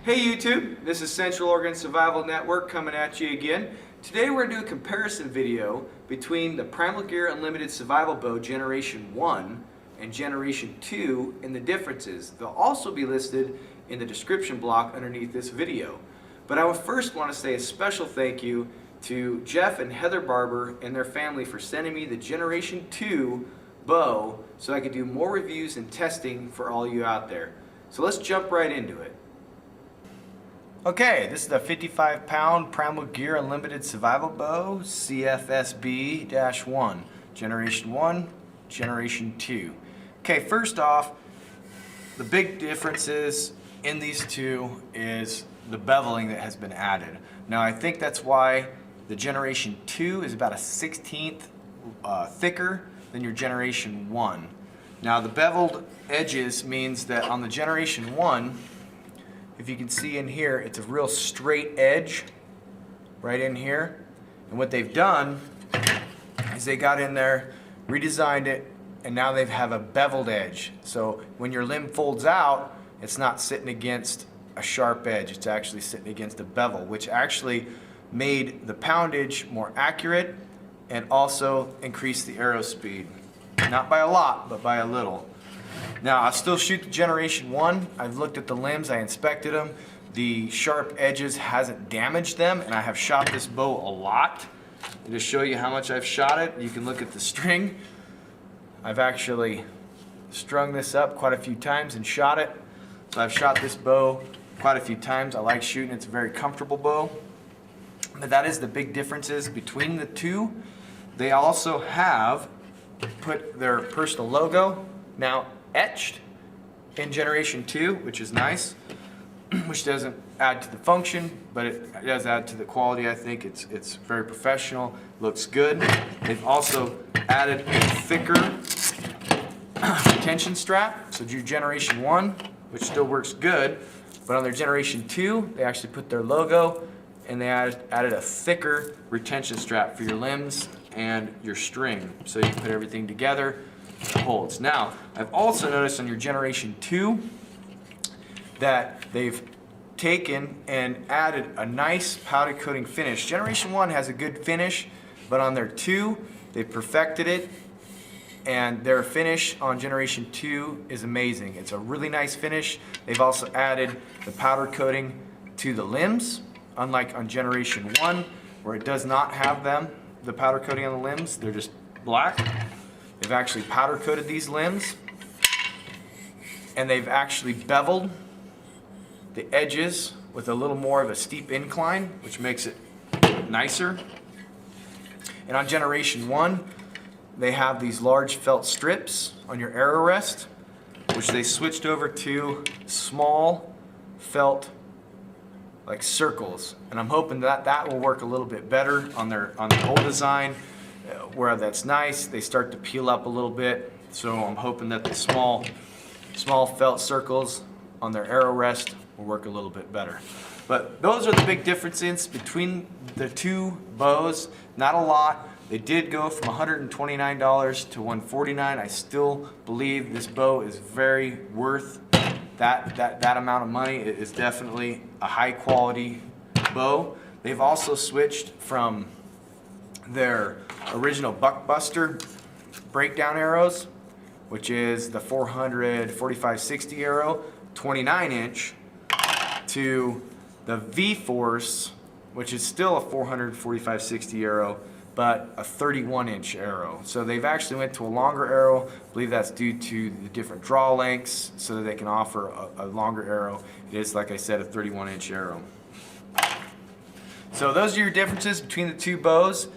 Hey YouTube, this is Central Oregon Survival Network coming at you again. Today we're going to do a comparison video between the Primal Gear Unlimited Survival Bow Generation 1 and Generation 2 and the differences. They'll also be listed in the description block underneath this video. But I would first want to say a special thank you to Jeff and Heather Barber and their family for sending me the Generation 2 bow so I could do more reviews and testing for all you out there. So let's jump right into it. Okay, this is the 55-pound Primal Gear Unlimited Survival Bow CFSB-1, Generation 1, Generation 2. Okay, first off, the big differences in these two is the beveling that has been added. Now I think that's why the Generation 2 is about a 1/16 thicker than your Generation 1. Now the beveled edges means that on the Generation 1, if you can see in here, it's a real straight edge right in here. And what they've done is they got in there, redesigned it, and now they have a beveled edge. So when your limb folds out, it's not sitting against a sharp edge, it's actually sitting against a bevel, which actually made the poundage more accurate and also increased the arrow speed. Not by a lot, but by a little. Now, I still shoot the Generation 1. I've looked at the limbs, I inspected them. The sharp edges hasn't damaged them, and I have shot this bow a lot. And to show you how much I've shot it, you can look at the string. I've actually strung this up quite a few times and shot it. So I've shot this bow quite a few times. I like shooting, it's a very comfortable bow. But that is the big differences between the two. They also have put their personal logo now etched in Generation 2, which is nice, which doesn't add to the function, but it does add to the quality. I think it's very professional, looks good. They've also added a thicker retention strap, so your Generation 1, which still works good, but on their Generation 2, they actually put their logo and they added a thicker retention strap for your limbs and your string, so you can put everything together. It holds. Now, I've also noticed on your Generation 2 that they've taken and added a nice powder coating finish. Generation 1 has a good finish, but on their 2, they perfected it, and their finish on Generation 2 is amazing. It's a really nice finish. They've also added the powder coating to the limbs, unlike on Generation 1, where it does not have the powder coating on the limbs. They're just black. They've actually powder coated these limbs, and they've actually beveled the edges with a little more of a steep incline, which makes it nicer. And on Generation 1, they have these large felt strips on your arrow rest, which they switched over to small felt like circles, and I'm hoping that that will work a little bit better on the old design. Where that's nice, they start to peel up a little bit, so I'm hoping that the small felt circles on their arrow rest will work a little bit better. But those are the big differences between the two bows. Not a lot. They did go from $129 to $149. I still believe this bow is very worth that amount of money. It is definitely a high quality bow. They've also switched from their original Buckbuster breakdown arrows, which is the 400 45-60 arrow, 29-inch, to the V-Force, which is still a 400 45-60 arrow, but a 31-inch arrow. So they've actually went to a longer arrow. I believe that's due to the different draw lengths, so that they can offer a longer arrow. It is, like I said, a 31-inch arrow. So those are your differences between the two bows.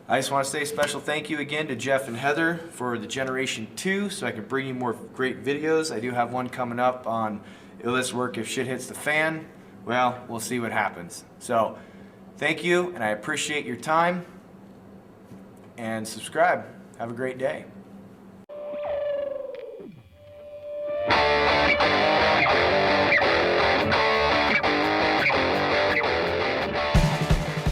I just want to say a special thank you again to Jeff and Heather for the Generation 2, so I can bring you more great videos. I do have one coming up on will this work if shit hits the fan. Well, we'll see what happens. So thank you, and I appreciate your time, and subscribe. Have a great day.